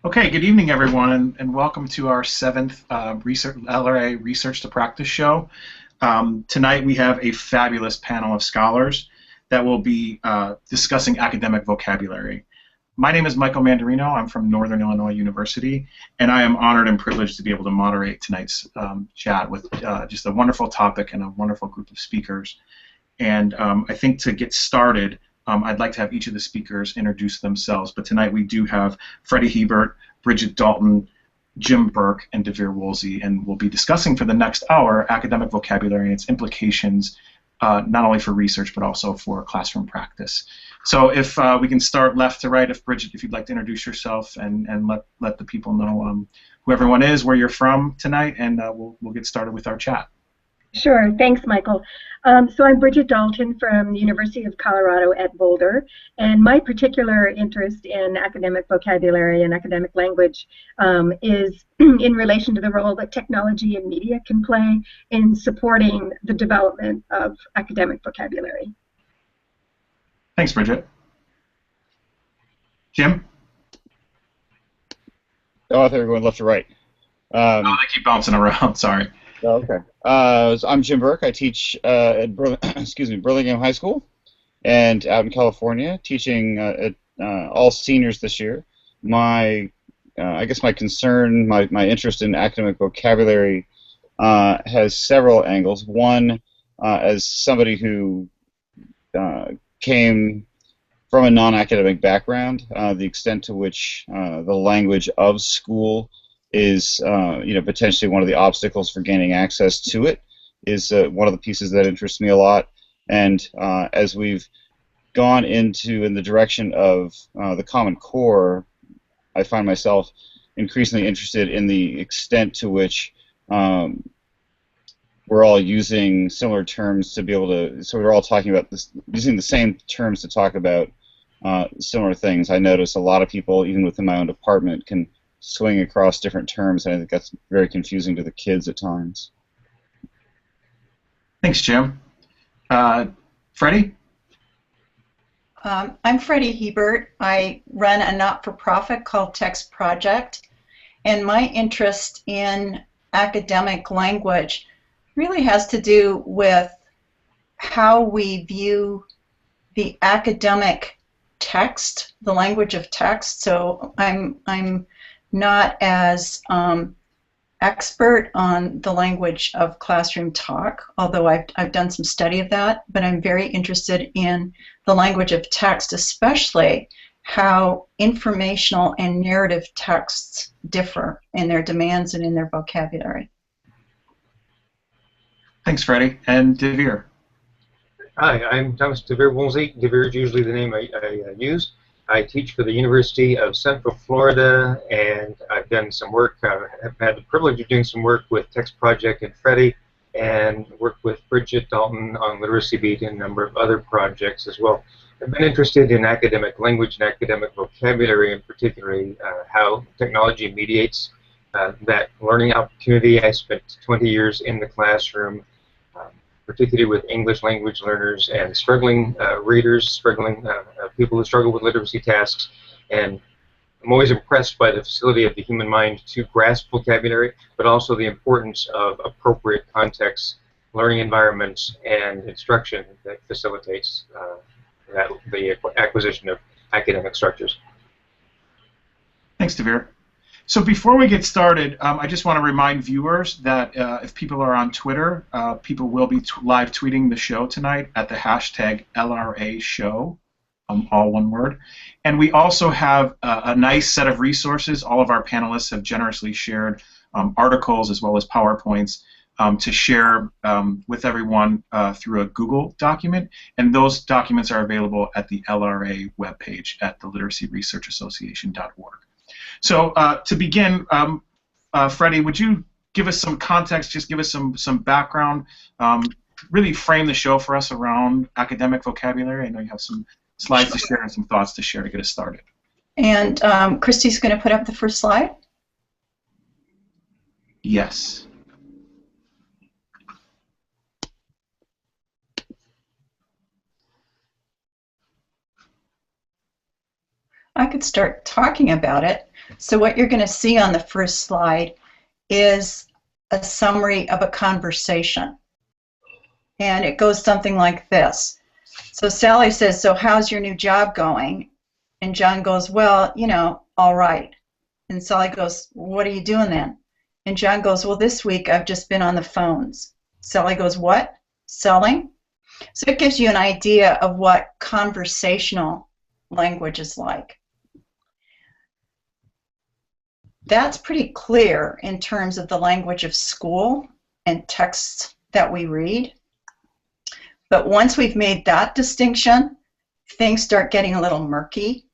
Okay, good evening, everyone, and welcome to our seventh LRA Research to Practice show. Tonight we have a fabulous panel of scholars that will be discussing academic vocabulary. My name is Michael Mandarino. I'm from Northern Illinois University, and I am honored and privileged to be able to moderate tonight's chat with just a wonderful topic and a wonderful group of speakers. And I think to get started, I'd like to have each of the speakers introduce themselves, but tonight we do have Freddie Hebert, Bridget Dalton, Jim Burke, and Devere Woolsey, and we'll be discussing for the next hour academic vocabulary and its implications, not only for research but also for classroom practice. So if we can start left to right, if Bridget, if you'd like to introduce yourself and let the people know who everyone is, where you're from tonight, and we'll get started with our chat. Sure. Thanks, Michael. So I'm Bridget Dalton from the University of Colorado at Boulder, and my particular interest in academic vocabulary and academic language is in relation to the role that technology and media can play in supporting the development of academic vocabulary. Thanks, Bridget. Jim? Oh, I thought we were going left to right. Oh, they keep bouncing around, sorry. Oh, okay. So I'm Jim Burke. I teach at Burlingame High School and out in California, teaching at all seniors this year. I guess my concern, my interest in academic vocabulary has several angles. One, as somebody who came from a non-academic background, the extent to which the language of school is potentially one of the obstacles for gaining access to it is one of the pieces that interests me a lot. And as we've gone in the direction of the Common Core, I find myself increasingly interested in the extent to which we're all using similar terms to be able to, so we're all talking about this, using the same terms to talk about similar things. I notice a lot of people, even within my own department, can swing across different terms, and I think that's very confusing to the kids at times. Thanks, Jim. Freddie? I'm Freddie Hebert. I run a not-for-profit called Text Project, and my interest in academic language really has to do with how we view the academic text, the language of text. So I'm not as expert on the language of classroom talk, although I've done some study of that, but I'm very interested in the language of text, especially how informational and narrative texts differ in their demands and in their vocabulary. Thanks, Freddie. And Devere? Hi, I'm Thomas Devere Woolsey. Devere is usually the name I use. I teach for the University of Central Florida, and I've done some work. I've had the privilege of doing some work with Text Project and Freddie, and worked with Bridget Dalton on Literacy Beat and a number of other projects as well. I've been interested in academic language and academic vocabulary, and particularly how technology mediates that learning opportunity. I spent 20 years in the classroom, particularly with English language learners and struggling readers, struggling people who struggle with literacy tasks. And I'm always impressed by the facility of the human mind to grasp vocabulary, but also the importance of appropriate context, learning environments, and instruction that facilitates the acquisition of academic structures. Thanks, Devere. So before we get started, I just want to remind viewers that if people are on Twitter, people will be live tweeting the show tonight at the hashtag LRA show, all one word. And we also have a nice set of resources. All of our panelists have generously shared articles as well as PowerPoints to share with everyone through a Google document. And those documents are available at the LRA webpage at the literacyresearchassociation.org. So to begin, Freddie, would you give us some context, just give us some background, really frame the show for us around academic vocabulary? I know you have some slides to share and some thoughts to share to get us started. And Christy's going to put up the first slide. Yes. I could start talking about it. So what you're going to see on the first slide is a summary of a conversation. And it goes something like this. So Sally says, so how's your new job going? And John goes, well, you know, all right. And Sally goes, what are you doing then? And John goes, well, this week I've just been on the phones. Sally goes, what? Selling? So it gives you an idea of what conversational language is like. That's pretty clear in terms of the language of school and texts that we read. But once we've made that distinction, things start getting a little murky.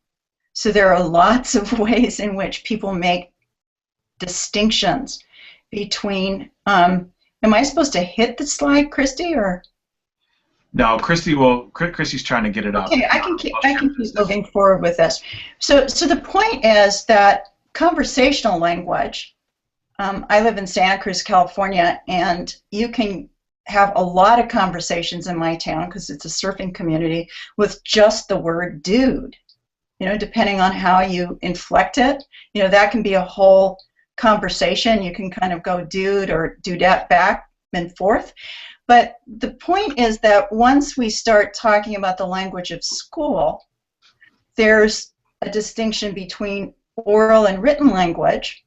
So there are lots of ways in which people make distinctions between, am I supposed to hit the slide, Christy, or? No, Christy's trying to get it up. Okay, I can keep moving forward with this. So the point is that conversational language, I live in Santa Cruz, California, and you can have a lot of conversations in my town because it's a surfing community with just the word dude. You know, depending on how you inflect it, you know, that can be a whole conversation. You can kind of go dude or dudette back and forth. But the point is that once we start talking about the language of school, there's a distinction between oral and written language.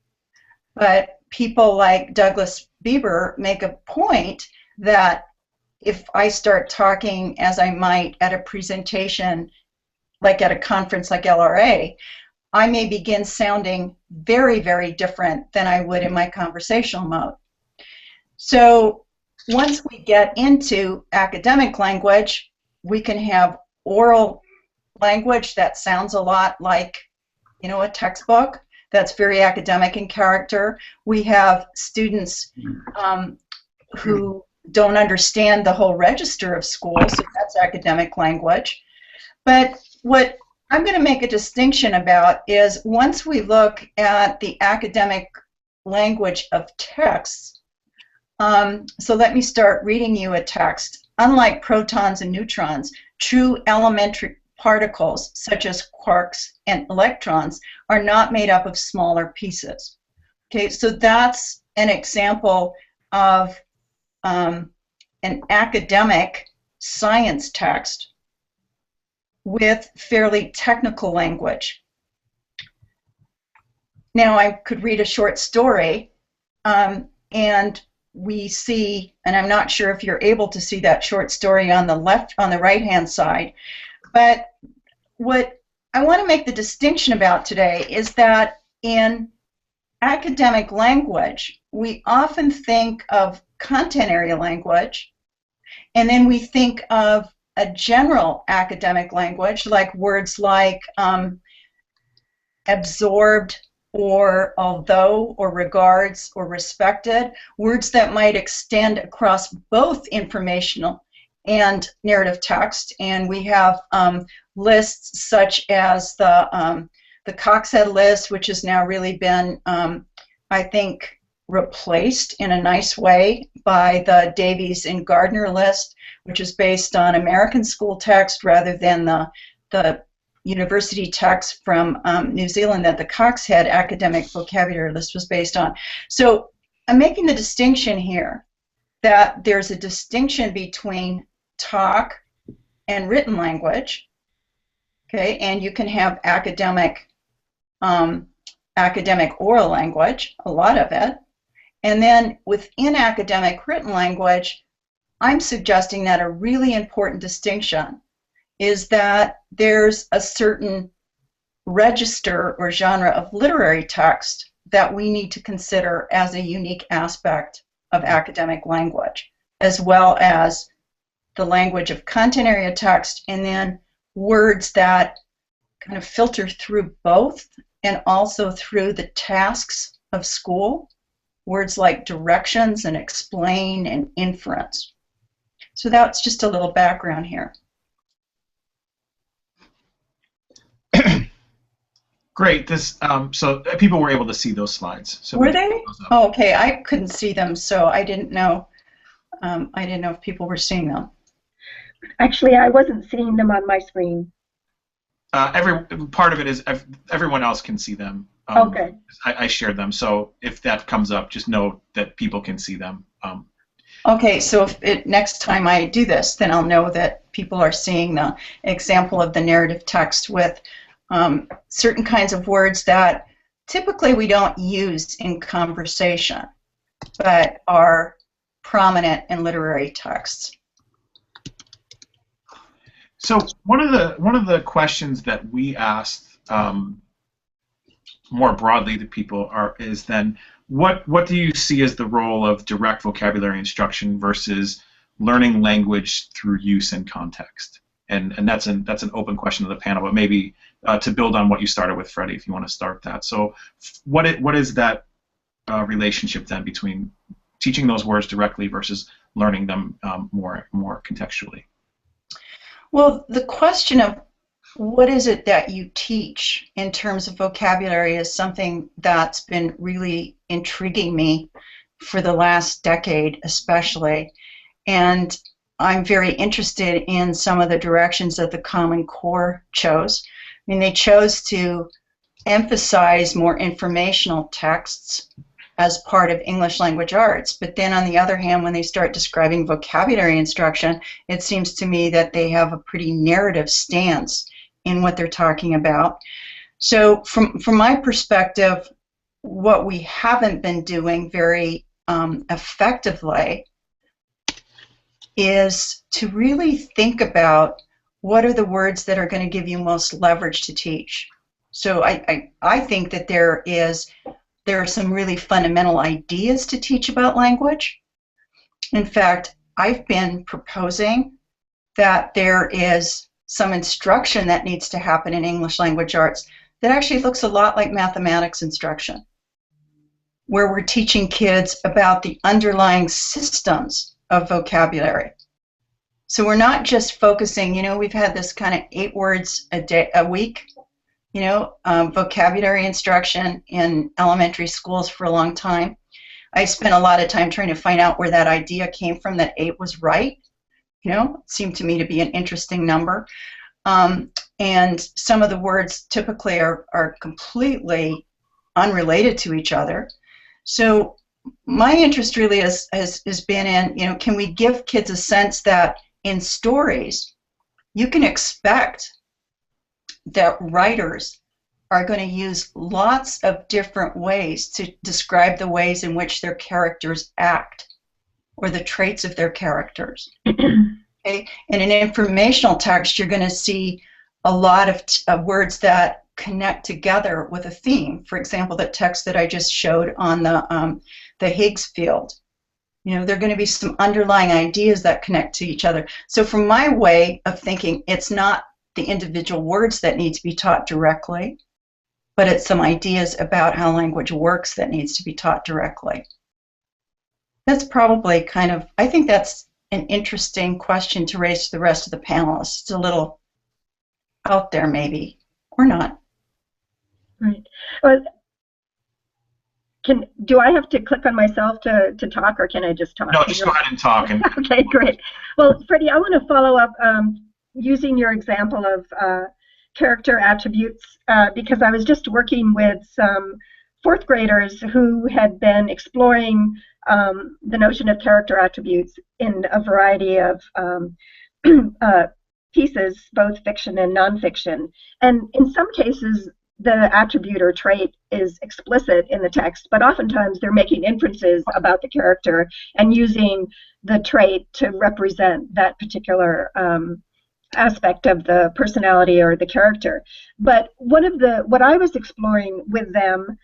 But people like Douglas Bieber make a point that if I start talking as I might at a presentation, like at a conference like LRA, I may begin sounding very, very different than I would in my conversational mode. So once we get into academic language, we can have oral language that sounds a lot like, you know, a textbook that's very academic in character. We have students who don't understand the whole register of school, so that's academic language. But what I'm going to make a distinction about is once we look at the academic language of texts, so let me start reading you a text. Unlike protons and neutrons, true elementary particles, such as quarks and electrons, are not made up of smaller pieces. Okay, so that's an example of an academic science text with fairly technical language. Now I could read a short story and we see, and I'm not sure if you're able to see that short story on the right hand side, but what I want to make the distinction about today is that in academic language, we often think of content area language, and then we think of a general academic language, like words like absorbed, or although, or regards, or respected, words that might extend across both informational and narrative text. And we have lists such as the Coxhead list, which has now really been, I think, replaced in a nice way by the Davies and Gardner list, which is based on American school text rather than the university text from New Zealand that the Coxhead academic vocabulary list was based on. So I'm making the distinction here that there's a distinction between talk and written language, okay, and you can have academic oral language, a lot of it, and then within academic written language, I'm suggesting that a really important distinction is that there's a certain register or genre of literary text that we need to consider as a unique aspect of academic language, as well as the language of content area text, and then words that kind of filter through both and also through the tasks of school, words like directions and explain and inference. So that's just a little background here. Great. This so people were able to see those slides. So were they? Oh, okay. I couldn't see them, so I didn't know. I didn't know if people were seeing them. Actually, I wasn't seeing them on my screen. Every part of it is everyone else can see them. Okay. I shared them, so if that comes up, just know that people can see them. Okay, so if next time I do this, then I'll know that people are seeing the example of the narrative text with certain kinds of words that typically we don't use in conversation, but are prominent in literary texts. So one of the questions that we asked more broadly to people is then what do you see as the role of direct vocabulary instruction versus learning language through use and context? And that's an open question to the panel, but maybe to build on what you started with, Freddie, if you want to start that. So what is that relationship then between teaching those words directly versus learning them more contextually? Well, the question of what is it that you teach in terms of vocabulary is something that's been really intriguing me for the last decade especially. And I'm very interested in some of the directions that the Common Core chose. I mean, they chose to emphasize more informational texts as part of English language arts, but then on the other hand, when they start describing vocabulary instruction, it seems to me that they have a pretty narrative stance in what they're talking about. So from my perspective, what we haven't been doing very effectively is to really think about what are the words that are going to give you most leverage to teach. So I think that there are some really fundamental ideas to teach about language. In fact, I've been proposing that there is some instruction that needs to happen in English language arts that actually looks a lot like mathematics instruction, where we're teaching kids about the underlying systems of vocabulary. So we're not just focusing, we've had this kind of 8 words a week, vocabulary instruction in elementary schools for a long time. I spent a lot of time trying to find out where that idea came from, that 8 was right. It seemed to me to be an interesting number. And some of the words typically are completely unrelated to each other. So my interest really has been in, can we give kids a sense that in stories, you can expect that writers are going to use lots of different ways to describe the ways in which their characters act or the traits of their characters. Okay? In an informational text, you're going to see a lot of words that connect together with a theme. For example, that text that I just showed on the Higgs field. There are going to be some underlying ideas that connect to each other. So from my way of thinking, it's not the individual words that need to be taught directly, but it's some ideas about how language works that needs to be taught directly. That's probably I think that's an interesting question to raise to the rest of the panelists. It's a little out there maybe, or not. Right. Well, do I have to click on myself to talk, or can I just talk? No, just go ahead and talk. Okay, great. Well, Freddie, I want to follow up using your example of character attributes because I was just working with some 4th graders who had been exploring the notion of character attributes in a variety of pieces, both fiction and nonfiction. And in some cases, the attribute or trait is explicit in the text, but oftentimes they're making inferences about the character and using the trait to represent that particular aspect of the personality or the character. But what I was exploring with them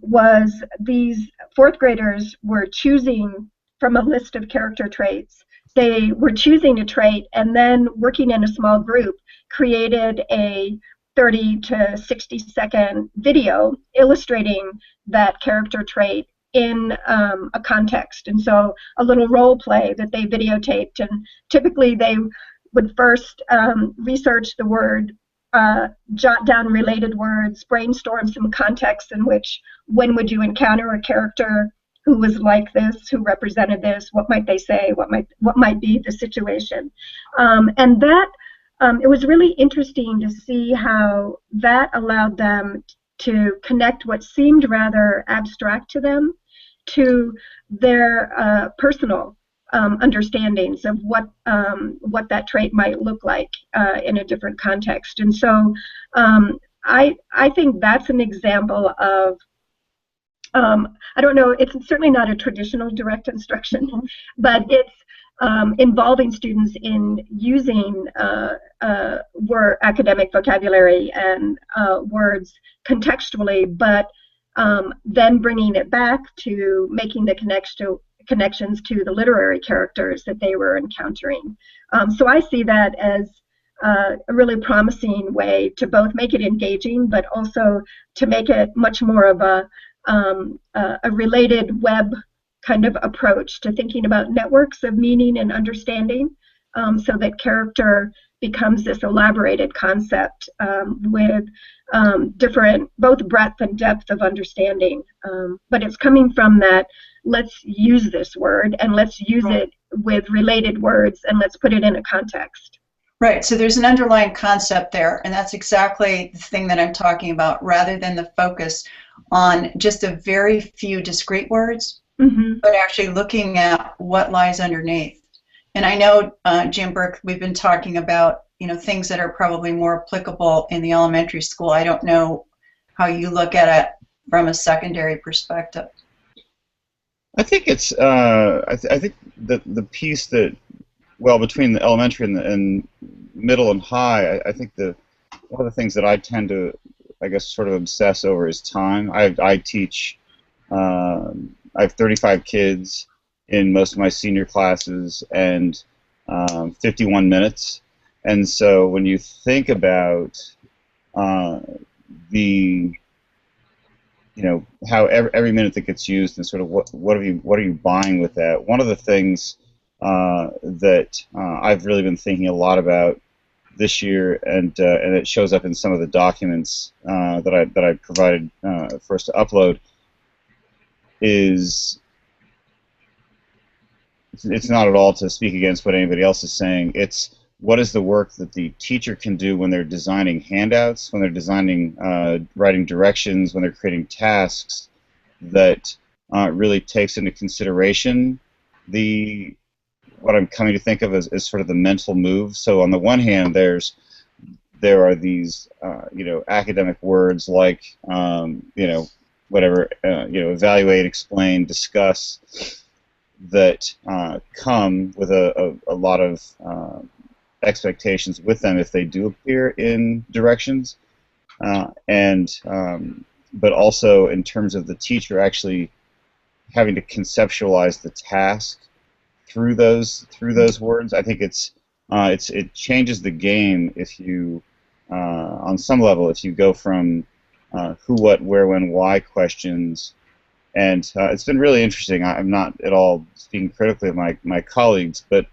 was these 4th graders were choosing from a list of character traits. They were choosing a trait and then working in a small group created a 30 to 60-second video illustrating that character trait in a context. And so a little role play that they videotaped, and typically they would first research the word, jot down related words, brainstorm some context in which, when would you encounter a character who was like this, who represented this, what might they say, what might be the situation. And that it was really interesting to see how that allowed them to connect what seemed rather abstract to them to their personal understandings of what that trait might look like in a different context. And so I think that's an example of, I don't know, it's certainly not a traditional direct instruction, but it's involving students in using academic vocabulary and words contextually, but then bringing it back to making the connections to the literary characters that they were encountering. So I see that as a really promising way to both make it engaging, but also to make it much more of a related web kind of approach to thinking about networks of meaning and understanding, so that character becomes this elaborated concept with different, both breadth and depth of understanding. But it's coming from that, let's use this word and let's use it with related words and let's put it in a context. Right, so there's an underlying concept there, and that's exactly the thing that I'm talking about, rather than the focus on just a very few discrete words, but actually looking at what lies underneath. And I know, Jim Burke, we've been talking about, things that are probably more applicable in the elementary school. I don't know how you look at it from a secondary perspective. I think it's, I think the piece that, well, between the elementary and middle and high, I think one of the things that I tend to, I guess, sort of obsess over is time. I teach, I have 35 kids in most of my senior classes and 51 minutes. And so when you think about how every minute that gets used and sort of what are you buying with that, one of the things that I've really been thinking a lot about this year, and it shows up in some of the documents that I provided for us to upload, is it's not at all to speak against what anybody else is saying. It's what is the work that the teacher can do when they're designing handouts, when they're designing writing directions, when they're creating tasks, that really takes into consideration what I'm coming to think of as sort of the mental move. So on the one hand, there are these academic words like evaluate, explain, discuss, that come with a lot of expectations with them if they do appear in directions, but also in terms of the teacher actually having to conceptualize the task through those words. I think it changes the game if you, on some level, if you go from who, what, where, when, why questions. And it's been really interesting. I'm not at all speaking critically of my colleagues, but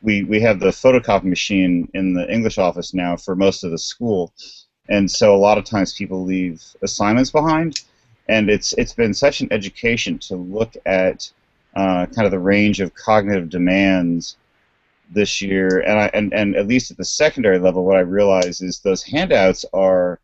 we have the photocopy machine in the English office now for most of the school, and so a lot of times people leave assignments behind, and it's been such an education to look at kind of the range of cognitive demands this year, and at least at the secondary level, what I realize is those handouts are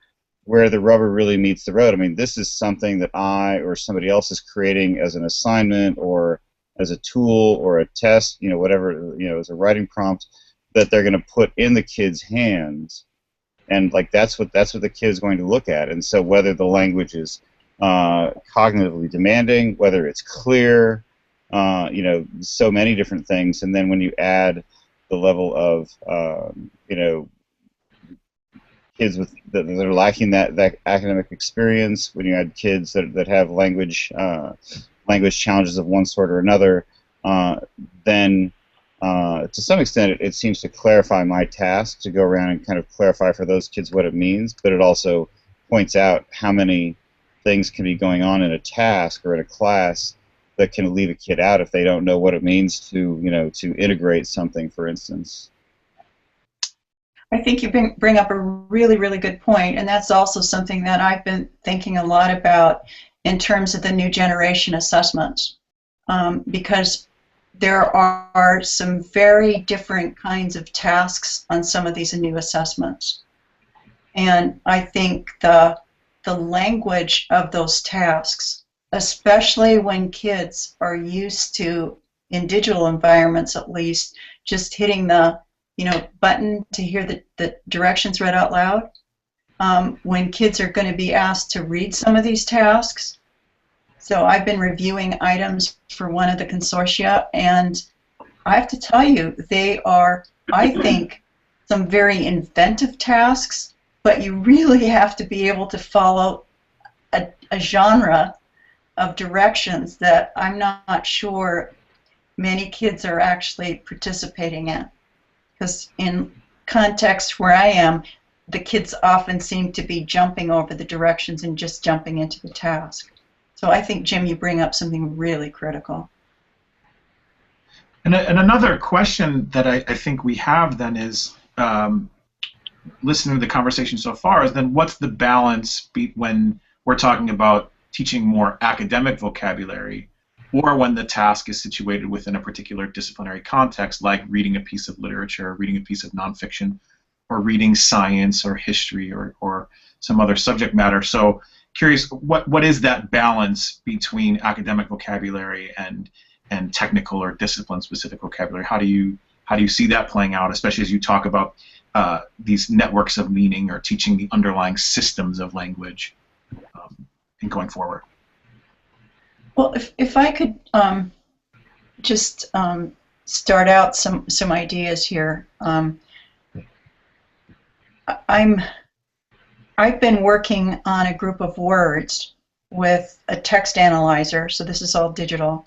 where the rubber really meets the road. I mean, this is something that I or somebody else is creating as an assignment or as a tool or a test, whatever, as a writing prompt that they're going to put in the kids' hands, and like that's what the kid's going to look at. And so whether the language is cognitively demanding, whether it's clear, so many different things, and then when you add the level of kids that are lacking that academic experience, when you add kids that have language challenges of one sort or another, then to some extent it seems to clarify my task to go around and kind of clarify for those kids what it means, but it also points out how many things can be going on in a task or in a class that can leave a kid out if they don't know what it means to integrate something, for instance. I think you bring up a really, really good point, and that's also something that I've been thinking a lot about in terms of the new generation assessments, because there are some very different kinds of tasks on some of these new assessments. And I think the language of those tasks, especially when kids are used to, in digital environments at least, just hitting the button to hear the directions read out loud, when kids are going to be asked to read some of these tasks. So I've been reviewing items for one of the consortia, and I have to tell you, they are, I think, some very inventive tasks, but you really have to be able to follow a genre of directions that I'm not sure many kids are actually participating in. Because in contexts where I am, the kids often seem to be jumping over the directions and just jumping into the task. So I think, Jim, you bring up something really critical. And another question that I think we have then is, listening to the conversation so far, is then what's the balance when we're talking about teaching more academic vocabulary, or when the task is situated within a particular disciplinary context, like reading a piece of literature, reading a piece of nonfiction, or reading science or history or some other subject matter. So curious, what is that balance between academic vocabulary and technical or discipline-specific vocabulary? How do you see that playing out, especially as you talk about these networks of meaning or teaching the underlying systems of language and going forward? Well, if I could just start out some ideas here. I've been working on a group of words with a text analyzer, so this is all digital,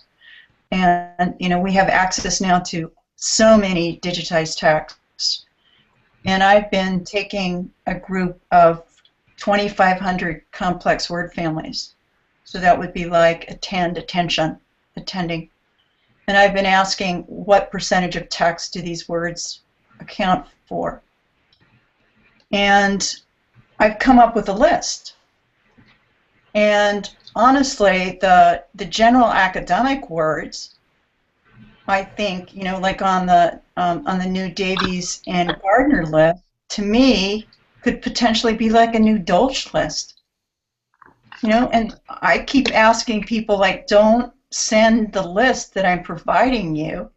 and we have access now to so many digitized texts, and I've been taking a group of 2,500 complex word families, so that would be like attend, attention, attending, and I've been asking what percentage of text do these words account for, and I've come up with a list. And honestly, the general academic words, I think, like on the new Davies and Gardner list, to me, could potentially be like a new Dolch list. And I keep asking people, like, don't send the list that I'm providing you,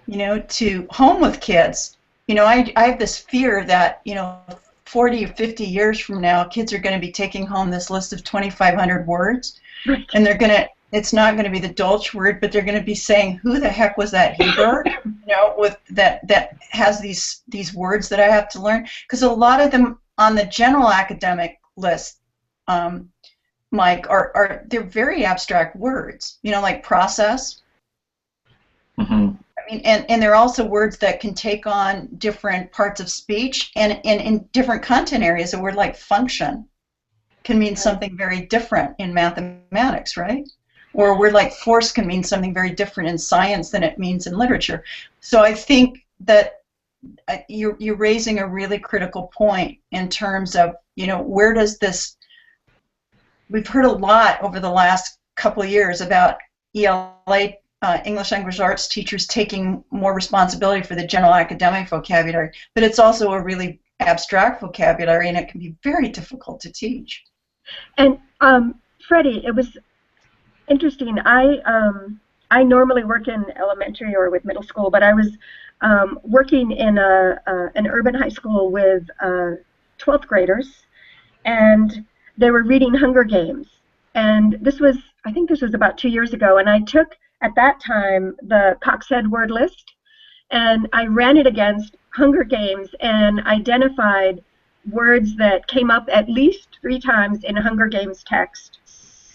to home with kids. I have this fear that, 40 or 50 years from now, kids are going to be taking home this list of 2,500 words, and it's not going to be the Dolch word, but they're going to be saying, who the heck was that Heber, with that has these words that I have to learn? Because a lot of them on the general academic list, Mike, they're very abstract words, like process. Mm-hmm. I mean, and there are also words that can take on different parts of speech, and in different content areas, a word like function can mean something very different in mathematics, right? Or a word like force can mean something very different in science than it means in literature. So I think that you're raising a really critical point in terms of, where does this, we've heard a lot over the last couple of years about ELA, English Language Arts teachers taking more responsibility for the general academic vocabulary, but it's also a really abstract vocabulary, and it can be very difficult to teach. And Freddie, it was interesting. I normally work in elementary or with middle school, but I was working in an urban high school with 12th graders, and they were reading Hunger Games. And I think this was about 2 years ago, and I took, at that time, the Coxhead word list, and I ran it against Hunger Games and identified words that came up at least 3 times in Hunger Games text.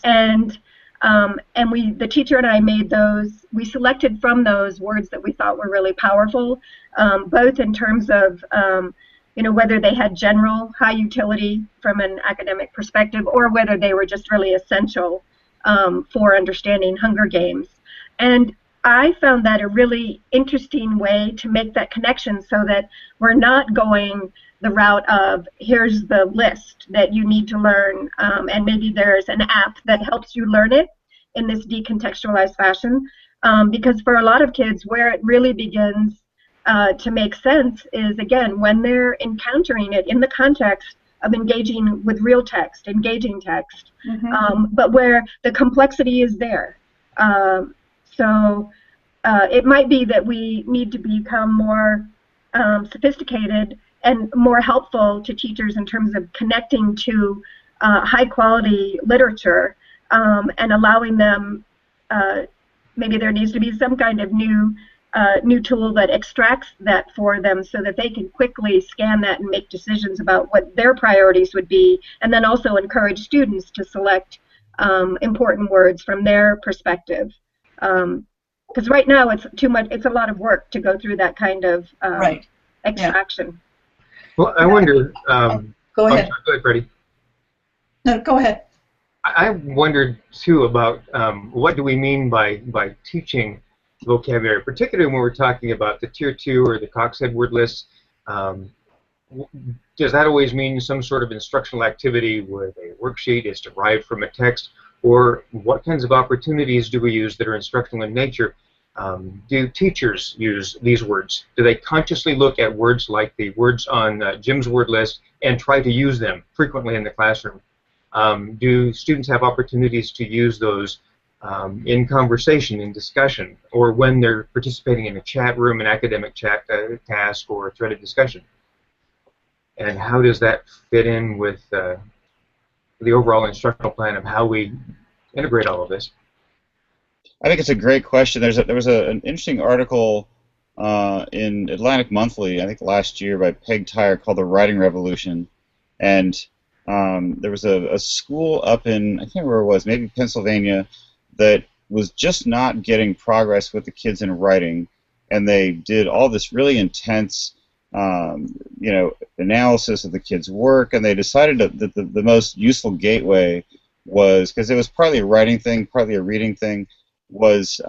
And the teacher and I made those, we selected from those words that we thought were really powerful, both in terms of whether they had general high utility from an academic perspective, or whether they were just really essential for understanding Hunger Games. And I found that a really interesting way to make that connection, so that we're not going the route of, here's the list that you need to learn, and maybe there's an app that helps you learn it in this decontextualized fashion. because for a lot of kids, where it really begins to make sense is, again, when they're encountering it in the context of engaging with real text, engaging text, but where the complexity is there. So it might be that we need to become more sophisticated and more helpful to teachers in terms of connecting to high-quality literature and allowing them, maybe there needs to be some kind of new tool that extracts that for them so that they can quickly scan that and make decisions about what their priorities would be, and then also encourage students to select important words from their perspective. Because right now it's too much, it's a lot of work to go through that kind of extraction. Yeah. Well, I wonder. Go ahead. Sorry, go ahead, Freddie. No, go ahead. I wondered too about what do we mean by teaching vocabulary, particularly when we're talking about the Tier 2 or the Coxhead word lists. Does that always mean some sort of instructional activity where a worksheet is derived from a text, or what kinds of opportunities do we use that are instructional in nature? Do teachers use these words? Do they consciously look at words like the words on Jim's word list and try to use them frequently in the classroom? Do students have opportunities to use those in conversation, in discussion, or when they're participating in a chat room, an academic chat task, or a threaded discussion? And how does that fit in with the overall instructional plan of how we integrate all of this? I think it's a great question. There was an interesting article in Atlantic Monthly, I think last year, by Peg Tyre called "The Writing Revolution," and there was a school up in, I can't remember where it was, maybe Pennsylvania, that was just not getting progress with the kids in writing, and they did all this really intense, analysis of the kids' work, and they decided that the most useful gateway was, because it was partly a writing thing, partly a reading thing, was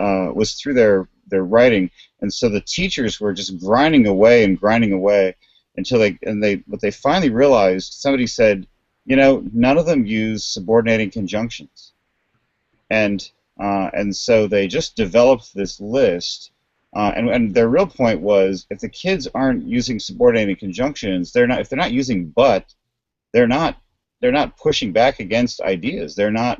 through their writing, and so the teachers were just grinding away until what they finally realized. Somebody said, none of them use subordinating conjunctions, and so they just developed this list, and their real point was, if the kids aren't using subordinating conjunctions, if they're not using but, they're not pushing back against ideas. They're not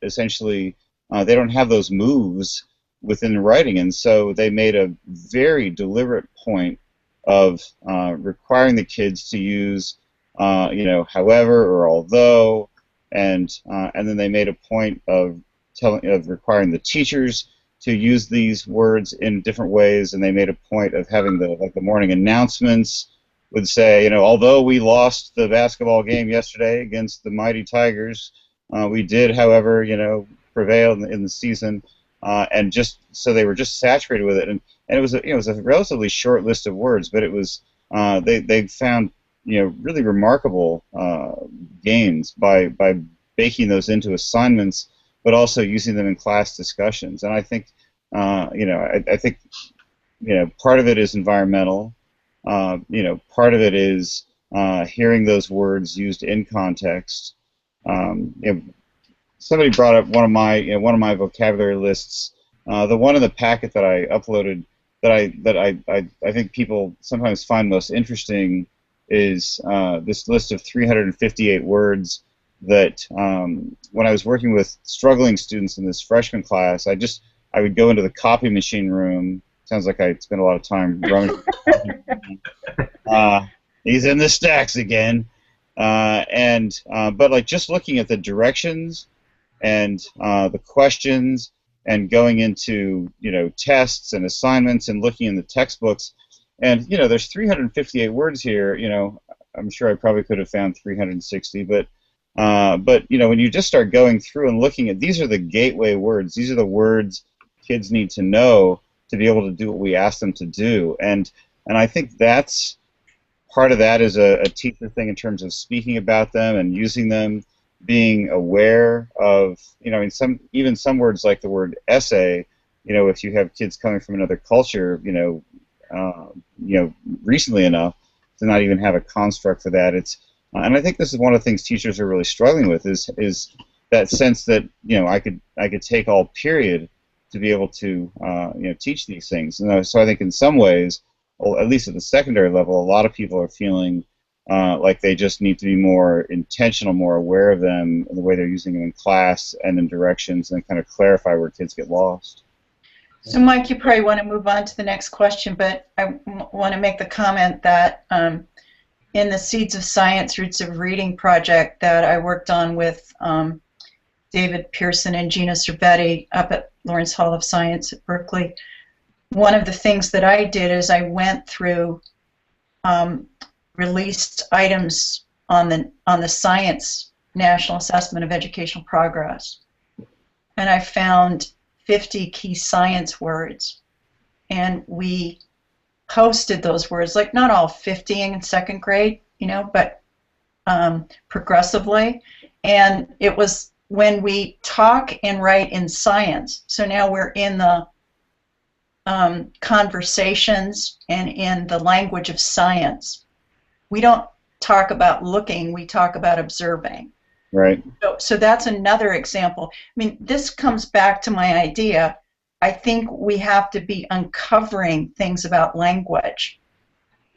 essentially. They don't have those moves within writing, and so they made a very deliberate point of requiring the kids to use, however or although, and then they made a point of requiring the teachers to use these words in different ways, and they made a point of having the morning announcements would say, although we lost the basketball game yesterday against the mighty Tigers, we did, however, prevail in the season, and just so they were just saturated with it, and it was a relatively short list of words, but it was they found really remarkable gains by baking those into assignments, but also using them in class discussions. And I think I think part of it is environmental, part of it is hearing those words used in context. Somebody brought up one of my vocabulary lists. The one in the packet that I uploaded that I think people sometimes find most interesting is this list of 358 words that when I was working with struggling students in this freshman class, I would go into the copy machine room. Sounds like I spent a lot of time rummaging. He's in the stacks again, but like just looking at the directions and the questions, and going into tests and assignments and looking in the textbooks, and there's 358 words here. I'm sure I probably could have found 360, but when you just start going through and looking at, these are the gateway words. These are the words kids need to know to be able to do what we ask them to do, and I think that's part of that is a teacher thing in terms of speaking about them and using them, being aware of, even some words like the word essay, if you have kids coming from another culture, recently enough to not even have a construct for that. And I think this is one of the things teachers are really struggling with is that sense that, I could take all period to be able to teach these things. And so I think in some ways, well, at least at the secondary level, a lot of people are feeling like they just need to be more intentional, more aware of them, and the way they're using them in class and in directions, and kind of clarify where kids get lost. So, Mike, you probably want to move on to the next question, but I want to make the comment that in the Seeds of Science, Roots of Reading project that I worked on with David Pearson and Gina Cervetti up at Lawrence Hall of Science at Berkeley, one of the things that I did is I went through released items on the Science National Assessment of Educational Progress, and I found 50 key science words, and we posted those words, like not all 50 in second grade, but progressively. And it was when we talk and write in science, so now we're in the conversations and in the language of science. We don't talk about looking, we talk about observing. Right. So that's another example. I mean, this comes back to my idea. I think we have to be uncovering things about language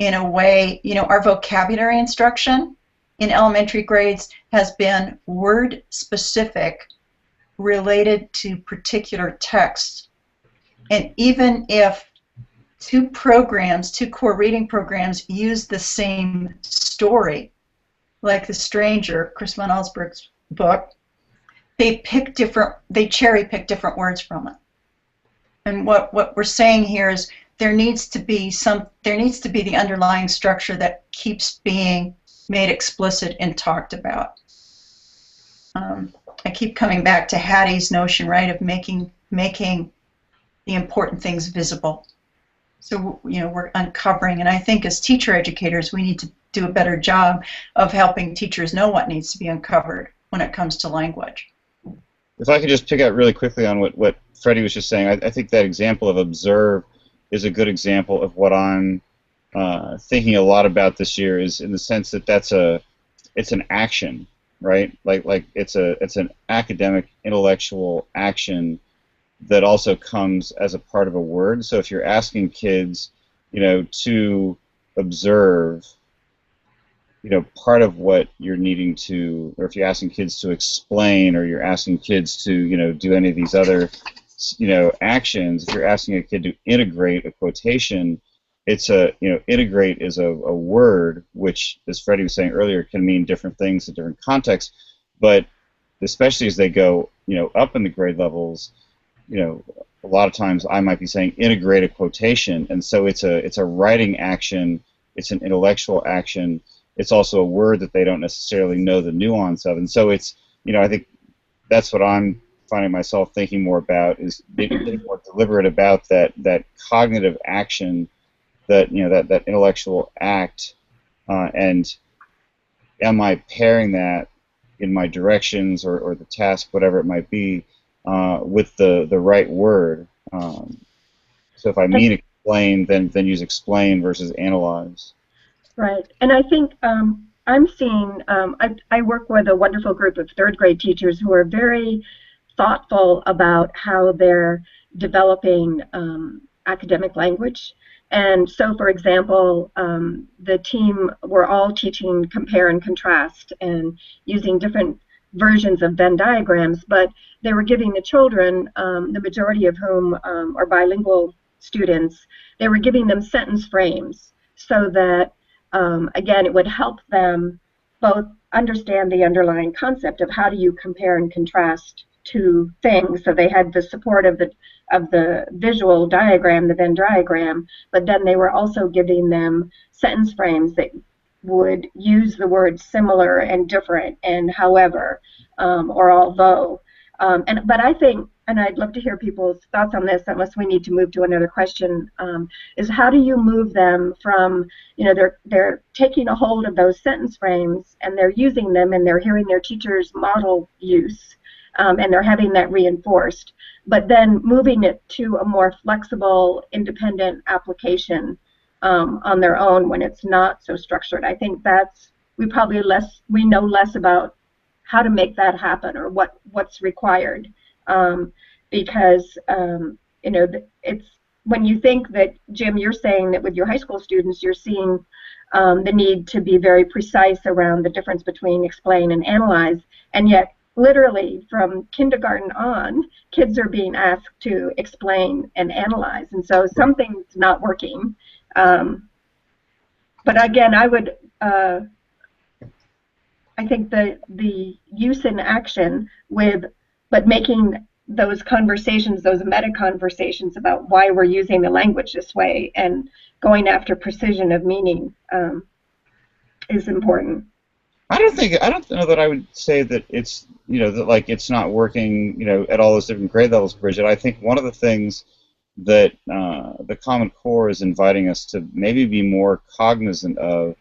in a way, our vocabulary instruction in elementary grades has been word specific, related to particular texts. And even if two core reading programs use the same story, like The Stranger, Chris von Allsburg's book, they cherry pick different words from it. And what we're saying here is there needs to be the underlying structure that keeps being made explicit and talked about. I keep coming back to Hattie's notion, right, of making the important things visible. So we're uncovering, and I think as teacher educators, we need to do a better job of helping teachers know what needs to be uncovered when it comes to language. If I could just pick out really quickly on what Freddie was just saying, I think that example of observe is a good example of what I'm thinking a lot about this year, is in the sense that it's an action, right? Like it's an academic, intellectual action that also comes as a part of a word. So if you're asking kids, to observe, part of what you're needing to, or if you're asking kids to explain, or you're asking kids to, do any of these other, actions, if you're asking a kid to integrate a quotation, integrate is a word which, as Freddie was saying earlier, can mean different things in different contexts, but especially as they go, up in the grade levels, a lot of times I might be saying integrate a quotation, and so it's a writing action, it's an intellectual action, it's also a word that they don't necessarily know the nuance of, and so it's, I think that's what I'm finding myself thinking more about, is being more deliberate about that cognitive action, that that intellectual act, and am I pairing that in my directions or the task, whatever it might be, with the right word. So if I mean explain, then use explain versus analyze. Right, and I think I'm seeing, I work with a wonderful group of third grade teachers who are very thoughtful about how they're developing academic language. And so, for example, the team were all teaching compare and contrast and using different versions of Venn diagrams, but they were giving the children, the majority of whom are bilingual students, they were giving them sentence frames so that, again, it would help them both understand the underlying concept of how do you compare and contrast two things. So they had the support of the visual diagram, the Venn diagram, but then they were also giving them sentence frames that would use the words similar and different and however, or although. But I think, and I'd love to hear people's thoughts on this, unless we need to move to another question, is how do you move them from, they're taking a hold of those sentence frames and they're using them and they're hearing their teachers model use, and they're having that reinforced, but then moving it to a more flexible, independent application on their own when it's not so structured. I think we know less about how to make that happen or what's required. because it's when you think that, Jim, you're saying that with your high school students, you're seeing the need to be very precise around the difference between explain and analyze, and yet literally from kindergarten on, kids are being asked to explain and analyze, and so something's not working. But again, I think the use in action but making those conversations, those meta conversations about why we're using the language this way and going after precision of meaning is important. I don't know that I would say that it's, that like it's not working, at all those different grade levels, Bridget. I think one of the things that the Common Core is inviting us to maybe be more cognizant of,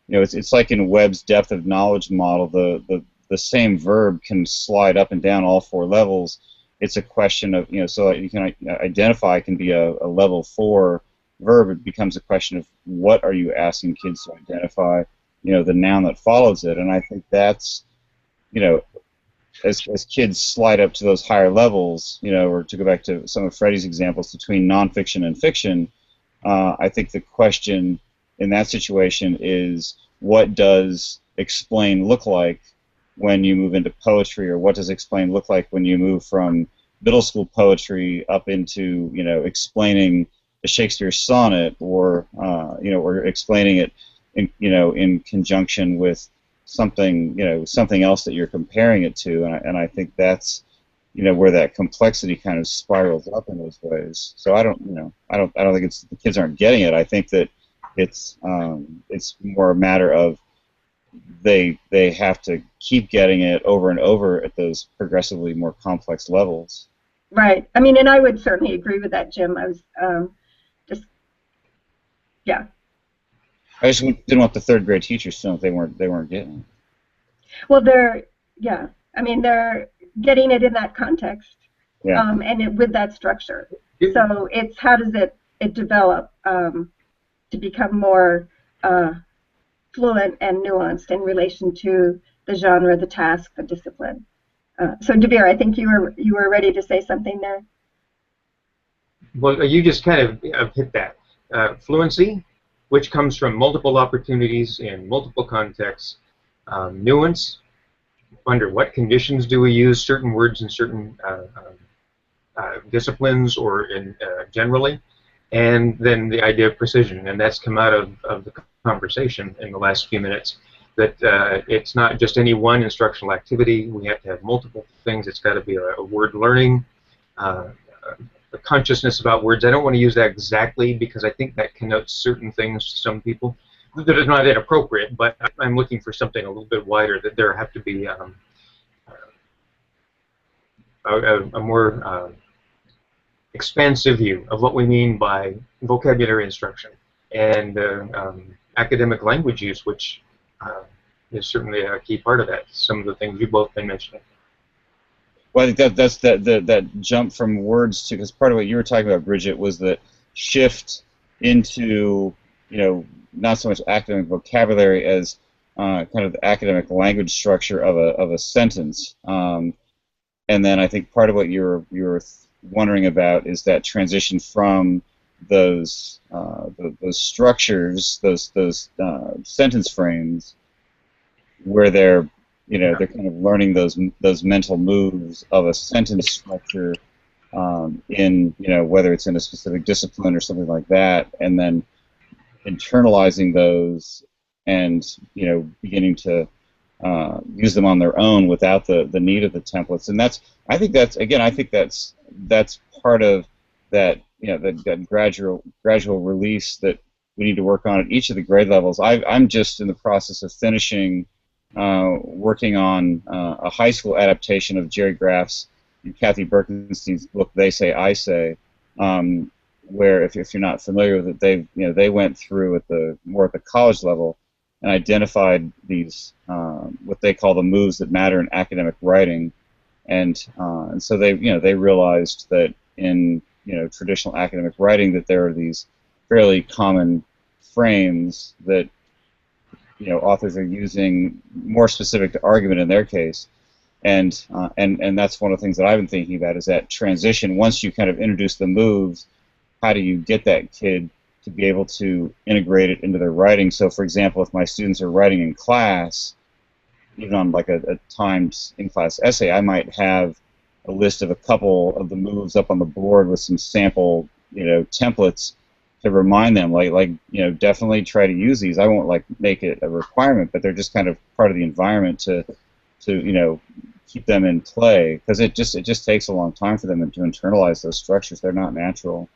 it's like in Webb's depth of knowledge model, the same verb can slide up and down all 4 levels. It's a question of, so you can identify can be a level 4 verb. It becomes a question of what are you asking kids to identify, the noun that follows it. And I think that's, as kids slide up to those higher levels, or to go back to some of Freddie's examples between nonfiction and fiction, I think the question in that situation is, what does explain look like when you move into poetry, or what does explain look like when you move from middle school poetry up into, explaining a Shakespeare sonnet, or or explaining it in conjunction with something, something else that you're comparing it to, and I think that's, where that complexity kind of spirals up in those ways. So I don't think it's the kids aren't getting it. I think that it's more a matter of they have to keep getting it over and over at those progressively more complex levels. Right. I mean, and I would certainly agree with that, Jim. I was yeah. I just didn't want the 3rd grade teachers to know they weren't getting it. Well, I mean, they're getting it in that context, and with that structure. So it's how does it develop to become more fluent and nuanced in relation to the genre, the task, the discipline. So, Dabir, I think you were ready to say something there. Well, you just kind of hit that. Fluency, which comes from multiple opportunities in multiple contexts. Nuance, under what conditions do we use certain words in certain disciplines or in generally, and then the idea of precision, and that's come out of the conversation in the last few minutes, that it's not just any one instructional activity. We have to have multiple things. It's got to be a word learning, a consciousness about words. I don't want to use that exactly because I think that connotes certain things to some people that is not inappropriate, but I'm looking for something a little bit wider, that there have to be a more expansive view of what we mean by vocabulary instruction and academic language use, which is certainly a key part of that. Some of the things you've both been mentioning. Well, I think that's that jump from words to, because part of what you were talking about, Bridget, was the shift into, not so much academic vocabulary as kind of the academic language structure of a sentence. And then I think part of what you were wondering about is that transition from those structures, those sentence frames, where they're kind of learning those mental moves of a sentence structure in whether it's in a specific discipline or something like that, and then internalizing those and beginning to use them on their own without the need of the templates. And I think that's part of that that gradual release that we need to work on at each of the grade levels. I'm just in the process of finishing working on a high school adaptation of Jerry Graff's and Kathy Birkenstein's book They Say I Say, where if you're not familiar with it, they went through at the college level and identified these what they call the moves that matter in academic writing, and so they realized that in traditional academic writing that there are these fairly common frames that authors are using more specific to argument in their case, And that's one of the things that I've been thinking about is that transition. Once you kind of introduce the moves, how do you get that kid to be able to integrate it into their writing? So, for example, if my students are writing in class, even on like a timed in-class essay, I might have a list of a couple of the moves up on the board with some sample, templates to remind them, definitely try to use these. I won't make it a requirement, but they're just kind of part of the environment to keep them in play, because it just takes a long time for them to internalize those structures. They're not natural.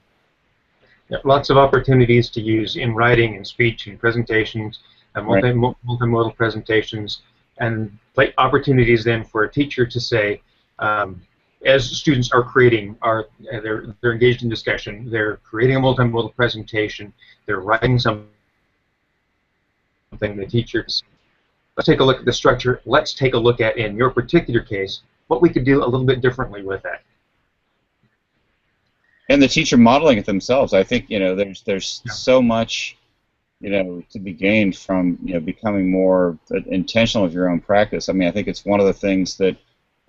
Yeah, lots of opportunities to use in writing and speech and presentations, multimodal presentations, and opportunities then for a teacher to say, as students are creating, they're engaged in discussion, they're creating a multimodal presentation, they're writing something, the teacher, let's take a look at the structure, let's take a look at, in your particular case, what we could do a little bit differently with that. And the teacher modeling it themselves. I think there's so much to be gained from becoming more intentional with your own practice. I mean, I think it's one of the things that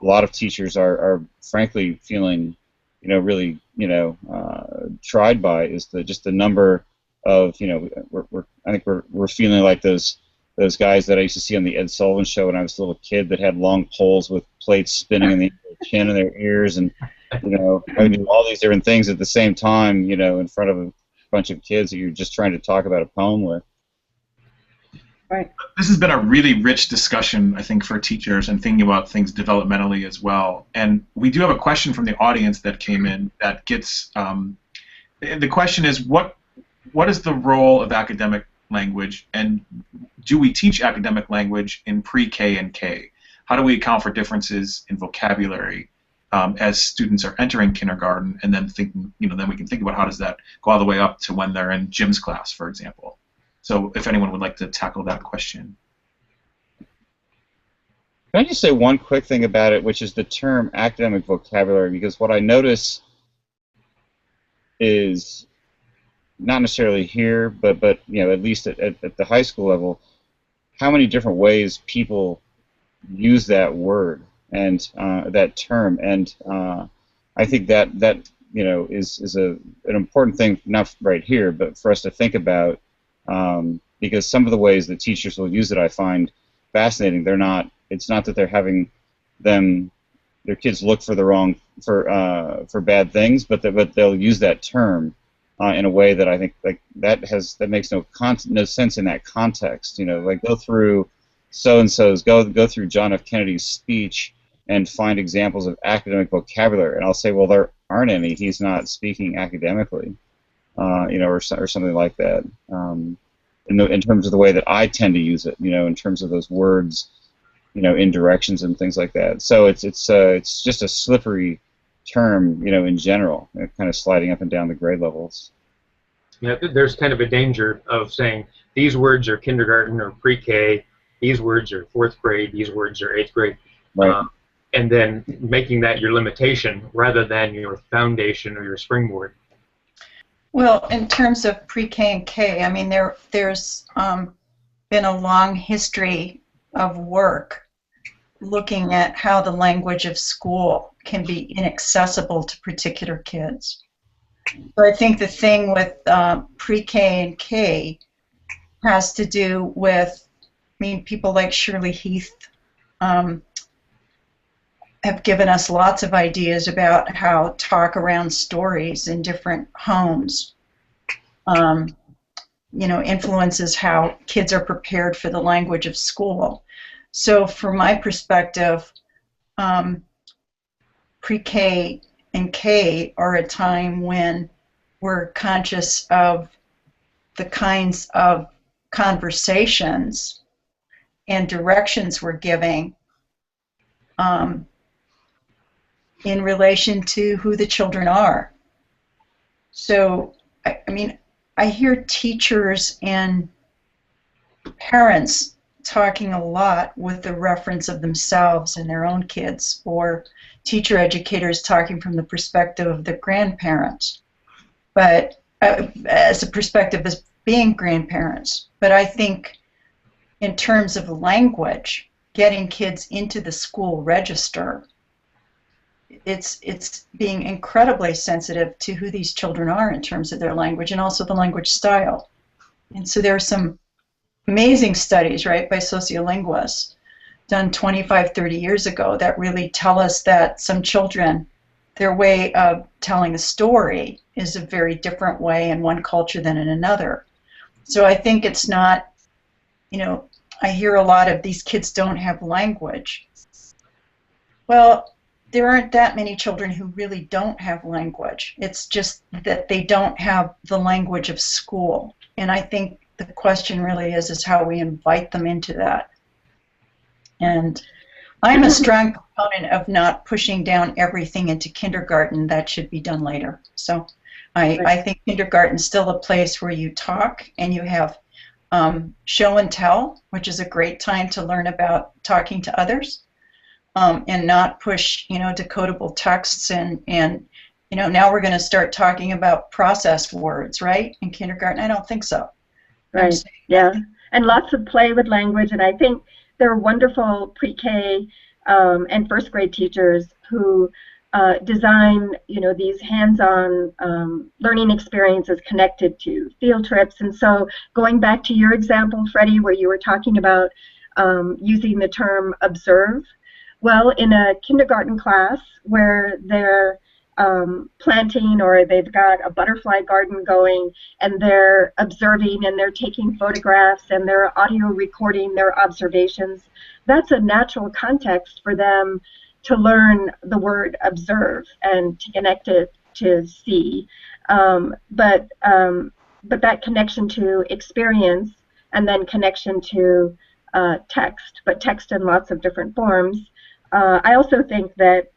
a lot of teachers are frankly feeling really tried by, is just the number of I think we're feeling like those guys that I used to see on the Ed Sullivan Show when I was a little kid that had long poles with plates spinning in their chin and their ears, and I do all these different things at the same time, in front of a bunch of kids that you're just trying to talk about a poem with. Right. This has been a really rich discussion, I think, for teachers and thinking about things developmentally as well. And we do have a question from the audience that came in that gets, the question is, what is the role of academic language, and do we teach academic language in pre-K and K? How do we account for differences in vocabulary as students are entering kindergarten, and then then we can think about how does that go all the way up to when they're in Jim's class, for example. So if anyone would like to tackle that question. Can I just say one quick thing about it, which is the term academic vocabulary, because what I notice is, not necessarily here, but at least at the high school level, how many different ways people use that word and that term, and I think that is an important thing, not right here, but for us to think about, because some of the ways that teachers will use it I find fascinating. It's not that they're having their kids look for for bad things, but they'll use that term in a way that I think that makes no sense in that context. Go through so-and-so's, go through John F. Kennedy's speech and find examples of academic vocabulary, and I'll say, well, there aren't any. He's not speaking academically, or something like that. In terms of the way that I tend to use it, in terms of those words, in directions and things like that. So it's just a slippery term, in general, kind of sliding up and down the grade levels. Yeah, there's kind of a danger of saying these words are kindergarten or pre-K, these words are 4th grade, these words are 8th grade, right. And then making that your limitation rather than your foundation or your springboard. Well, in terms of pre-K and K, I mean, there's been a long history of work looking at how the language of school can be inaccessible to particular kids. So I think the thing with pre-K and K has to do with, people like Shirley Heath have given us lots of ideas about how talk around stories in different homes influences how kids are prepared for the language of school. So from my perspective, pre-K and K are a time when we're conscious of the kinds of conversations and directions we're giving in relation to who the children are. So, I hear teachers and parents talking a lot with the reference of themselves and their own kids, or teacher educators talking from the perspective of the grandparents, but as a perspective as being grandparents. But I think in terms of language, getting kids into the school register, it's being incredibly sensitive to who these children are in terms of their language and also the language style. And so there are some amazing studies, right, by sociolinguists done 25, 30 years ago that really tell us that some children, their way of telling a story is a very different way in one culture than in another. So I think it's not, you know, I hear a lot of these kids don't have language. Well, there aren't that many children who really don't have language. It's just that they don't have the language of school. And I think the question really is how we invite them into that. And I'm a strong proponent of not pushing down everything into kindergarten. That should be done later. So I think kindergarten's still a place where you talk and you have show and tell, which is a great time to learn about talking to others, and not push, you know, decodable texts and you know, now we're going to start talking about processed words, right? In kindergarten, I don't think so. Right. Yeah. And lots of play with language, and I think there are wonderful pre-K and first grade teachers who design, you know, these hands-on learning experiences connected to field trips. And so going back to your example, Freddie, where you were talking about using the term observe, well, in a kindergarten class where they're planting, or they've got a butterfly garden going, and they're observing and they're taking photographs and they're audio recording their observations, that's a natural context for them to learn the word observe and to connect it to see. But that connection to experience and then connection to text, but text in lots of different forms. I also think that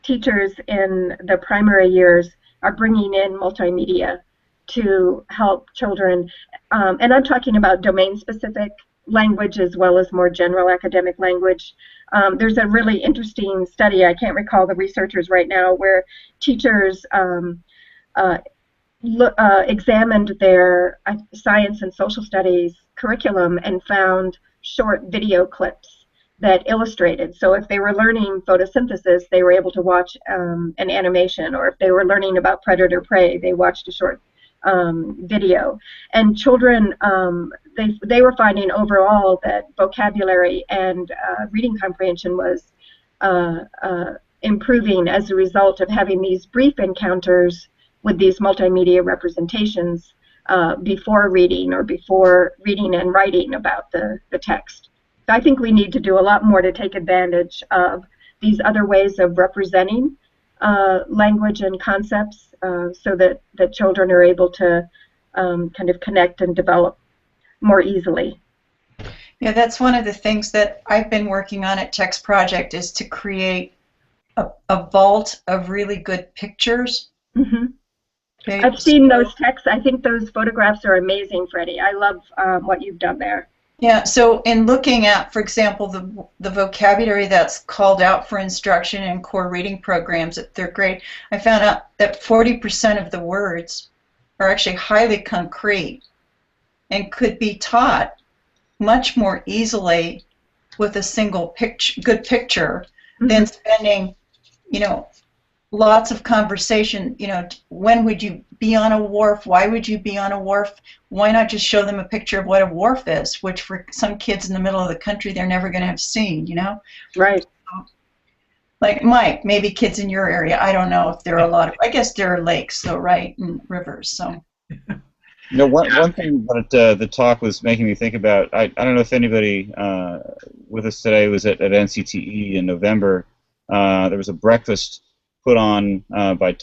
teachers in the primary years are bringing in multimedia to help children, and I'm talking about domain-specific language as well as more general academic language. There's a really interesting study, I can't recall the researchers right now, where teachers examined their science and social studies curriculum and found short video clips that illustrated. So if they were learning photosynthesis, they were able to watch an animation, or if they were learning about predator-prey, they watched a short video. And children, they were finding overall that vocabulary and reading comprehension was improving as a result of having these brief encounters with these multimedia representations before reading, or before reading and writing about the text. I think we need to do a lot more to take advantage of these other ways of representing language and concepts, so that children are able to kind of connect and develop more easily. Yeah, that's one of the things that I've been working on at Text Project, is to create a vault of really good pictures. Mm-hmm. I've seen those texts. I think those photographs are amazing, Freddie. I love what you've done there. Yeah, so in looking at, for example, the vocabulary that's called out for instruction in core reading programs at third grade, I found out that 40% of the words are actually highly concrete and could be taught much more easily with a single good picture, mm-hmm. than spending, you know, lots of conversation. You know, when would you be on a wharf? Why would you be on a wharf? Why not just show them a picture of what a wharf is, which for some kids in the middle of the country they're never going to have seen, you know? Right. Like Mike, maybe kids in your area, I don't know if there are a lot of, I guess there are lakes though, right, and rivers, so. You know, one thing that the talk was making me think about, I don't know if anybody with us today was at NCTE in November. There was a breakfast put on by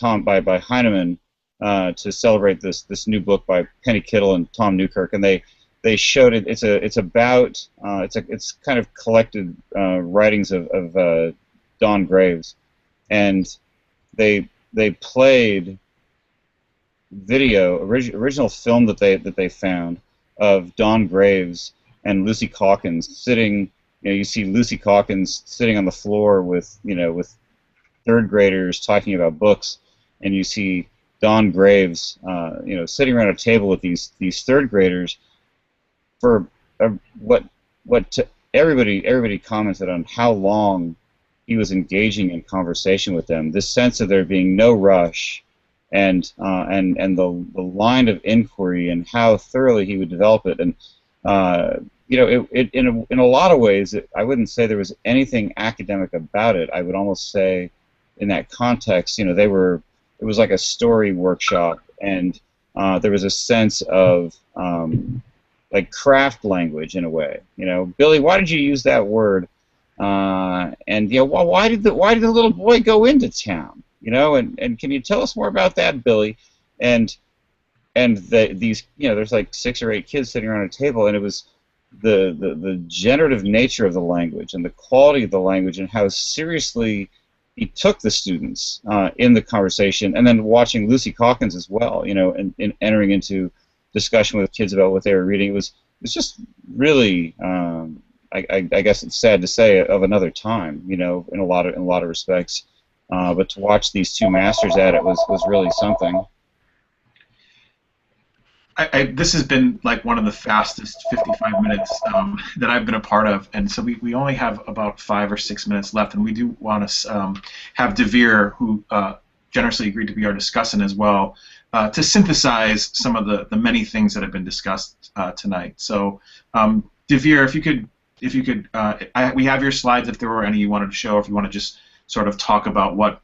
Heinemann to celebrate this new book by Penny Kittle and Tom Newkirk, and they showed it. It's kind of collected writings of Don Graves, and they played video, original film that they found of Don Graves and Lucy Calkins sitting. You know, you see Lucy Calkins sitting on the floor with third graders talking about books, and you see Don Graves, sitting around a table with these third graders for what everybody commented on how long he was engaging in conversation with them. This sense of there being no rush, and the line of inquiry and how thoroughly he would develop it. And you know, in a lot of ways, I wouldn't say there was anything academic about it. I would almost say, in that context, you know, it was like a story workshop, and there was a sense of like craft language in a way. You know, Billy, why did you use that word? And you know, why did the little boy go into town? You know, and can you tell us more about that, Billy? And these, you know, there's like 6 or 8 kids sitting around a table, and it was the generative nature of the language and the quality of the language and how seriously he took the students in the conversation, and then watching Lucy Calkins as well, you know, and entering into discussion with kids about what they were reading. It was just really, I guess it's sad to say, of another time, you know, in a lot of respects. But to watch these 2 masters at it was really something. This has been like one of the fastest 55 minutes that I've been a part of, and so we only have about 5 or 6 minutes left, and we do want to have Devere, who generously agreed to be our discussant as well, to synthesize some of the many things that have been discussed tonight. So, Devere, if you could, we have your slides if there were any you wanted to show, or if you want to just sort of talk about what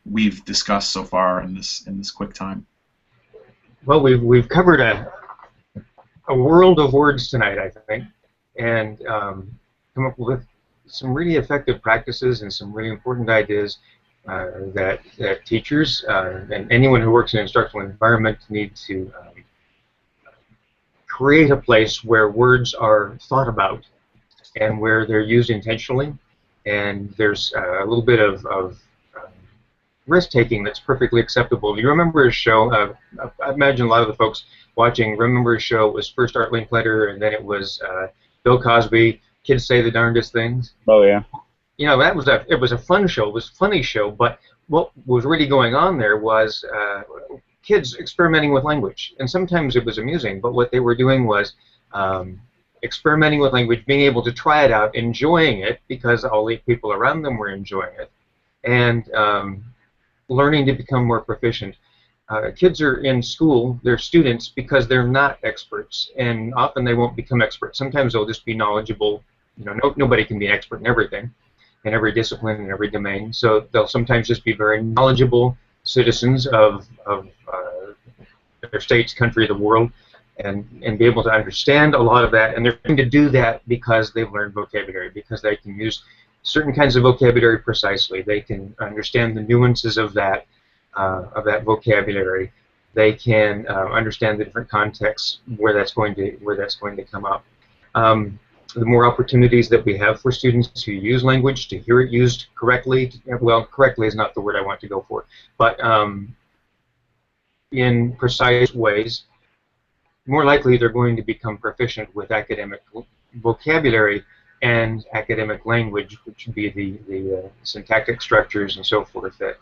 we've discussed so far in this quick time. Well, we've covered a world of words tonight, I think, and come up with some really effective practices and some really important ideas that teachers and anyone who works in an instructional environment need to create a place where words are thought about and where they're used intentionally, and there's a little bit of risk-taking that's perfectly acceptable. Do you remember his show? I imagine a lot of the folks watching remember his show. It was first Art Linkletter, and then it was Bill Cosby, Kids Say the Darndest Things. Oh, yeah. You know, it was a fun show. It was a funny show, but what was really going on there was kids experimenting with language. And sometimes it was amusing, but what they were doing was experimenting with language, being able to try it out, enjoying it because all the people around them were enjoying it, and learning to become more proficient. Kids are in school, they're students because they're not experts, and often they won't become experts. Sometimes they'll just be knowledgeable. You know, nobody can be an expert in everything, in every discipline, in every domain. So they'll sometimes just be very knowledgeable citizens of their states, country, the world, and be able to understand a lot of that. And they're going to do that because they've learned vocabulary, because they can use certain kinds of vocabulary precisely. They can understand the nuances of that vocabulary. They can understand the different contexts where that's going to come up. The more opportunities that we have for students to use language, to hear it used correctly, well, correctly is not the word I want to go for, but in precise ways, more likely they're going to become proficient with academic vocabulary and academic language, which would be the syntactic structures and so forth that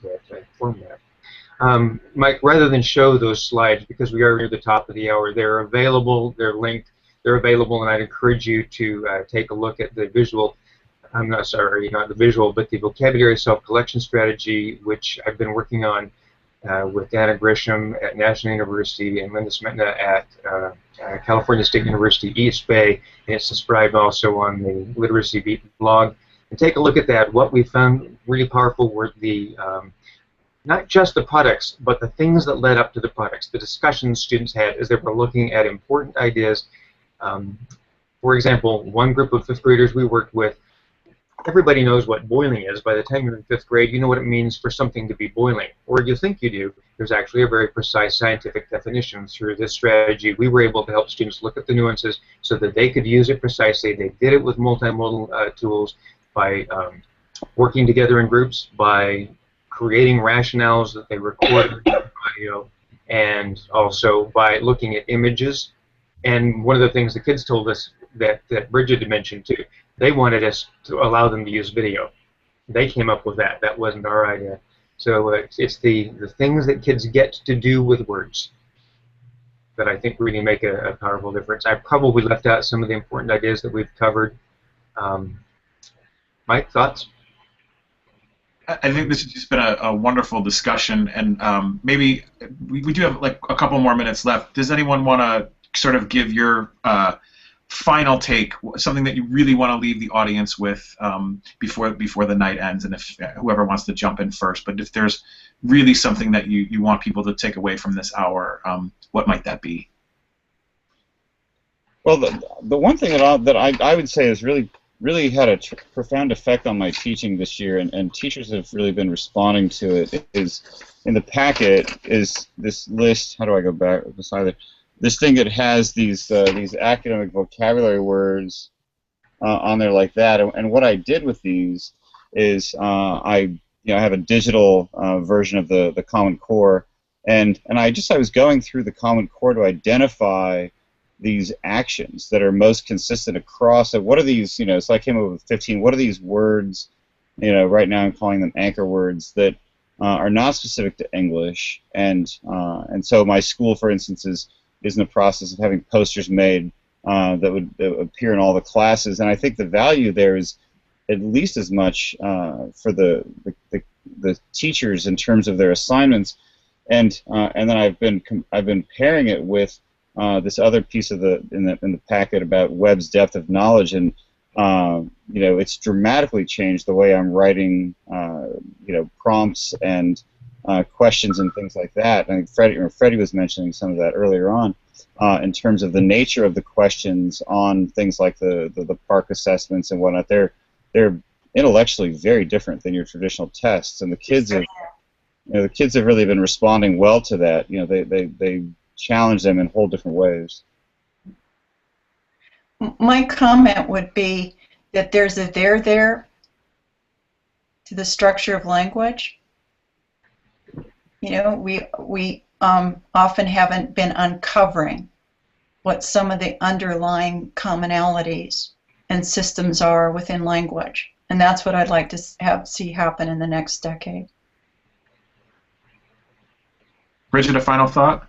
form that. Mike, rather than show those slides, because we are near the top of the hour, they're available, they're linked, they're available, and I'd encourage you to take a look at the visual, I'm not sorry, not the visual, but the vocabulary self-collection strategy, which I've been working on with Dana Grisham at National University and Linda Smetna at California State University East Bay, and it's described also on the Literacy Beat blog. And take a look at that. What we found really powerful were the not just the products, but the things that led up to the products, the discussions students had as they were looking at important ideas. For example, one group of 5th graders we worked with, everybody knows what boiling is. By the time you're in 5th grade, you know what it means for something to be boiling, or you think you do. There's actually a very precise scientific definition. Through this strategy, we were able to help students look at the nuances so that they could use it precisely. They did it with multimodal tools by working together in groups, by creating rationales that they recorded in audio, and also by looking at images. And one of the things the kids told us that Bridget had mentioned too, they wanted us to allow them to use video. They came up with that. That wasn't our idea. So it's the things that kids get to do with words that I think really make a powerful difference. I probably left out some of the important ideas that we've covered. Mike, thoughts? I think this has just been a wonderful discussion, and maybe we do have like a couple more minutes left. Does anyone want to sort of give your final take, something that you really want to leave the audience with before the night ends, and if whoever wants to jump in first, but if there's really something that you want people to take away from this hour, what might that be? Well, the one thing that I would say has really had a profound effect on my teaching this year, and teachers have really been responding to it, is in the packet is this list. How do I go back beside it? This thing that has these academic vocabulary words on there like that. And what I did with these is I have a digital version of the Common Core, and I was going through the Common Core to identify these actions that are most consistent across it. What are these, so I came up with 15, what are these words, right now I'm calling them anchor words that are not specific to English, and so my school, for instance, is in the process of having posters made that would appear in all the classes, and I think the value there is at least as much for the teachers in terms of their assignments, and then I've been pairing it with this other piece of in the packet about Webb's depth of knowledge, and it's dramatically changed the way I'm writing prompts and questions and things like that. I think Freddie was mentioning some of that earlier on in terms of the nature of the questions on things like the park assessments and whatnot. They're intellectually very different than your traditional tests, and the kids have really been responding well to that. They challenge them in whole different ways. My comment would be that there's a there to the structure of language. We often haven't been uncovering what some of the underlying commonalities and systems are within language, and that's what I'd like to see happen in the next decade. Bridget, a final thought?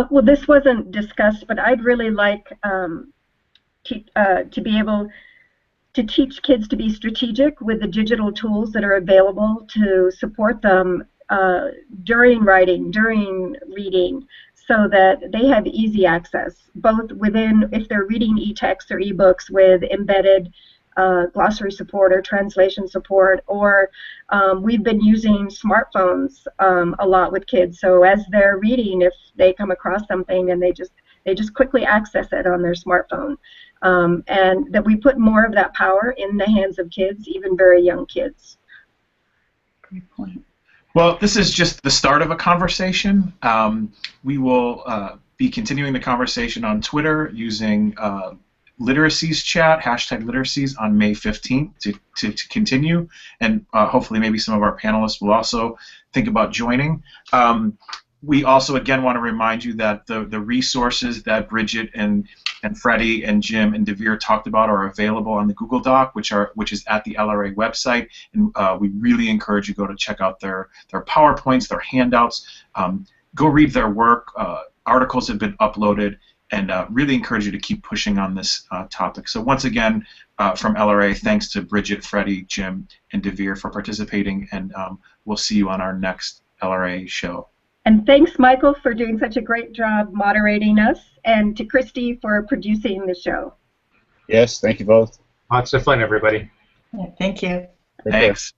Well, this wasn't discussed, but I'd really like to be able to teach kids to be strategic with the digital tools that are available to support them during writing, during reading, so that they have easy access, both within, if they're reading e-texts or e-books with embedded glossary support or translation support, or we've been using smartphones a lot with kids. So as they're reading, if they come across something, and they just quickly access it on their smartphone, and that we put more of that power in the hands of kids, even very young kids. Great point. Well, this is just the start of a conversation. We will be continuing the conversation on Twitter using Literacies chat, #Literacies, on May 15th to continue, and hopefully maybe some of our panelists will also think about joining. We also, again, want to remind you that the resources that Bridget and Freddie and Jim and Devere talked about are available on the Google Doc, which is at the LRA website, and we really encourage you to go to check out their PowerPoints, their handouts, go read their work. Articles have been uploaded, and really encourage you to keep pushing on this topic. So once again, from LRA, thanks to Bridget, Freddie, Jim, and Devere for participating, and we'll see you on our next LRA show. And thanks, Michael, for doing such a great job moderating us, and to Christy for producing the show. Yes, thank you both. Lots of fun, everybody. Yeah, thank you. Thanks.